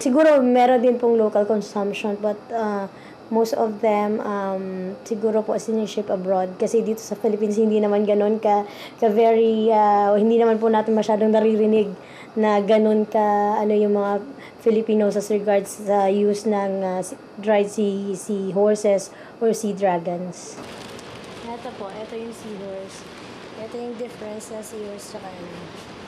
siguro meron din pong local consumption, but most of them siguro po siniship abroad kasi dito sa Philippines hindi naman ganun ka very hindi naman po natin masyadong naririnig na ganun ka ano yung mga Filipinos as regards sa use ng dried sea horses or sea dragons. Ito po, ito yung seahorse. Ito yung difference sa seahorse sa ano.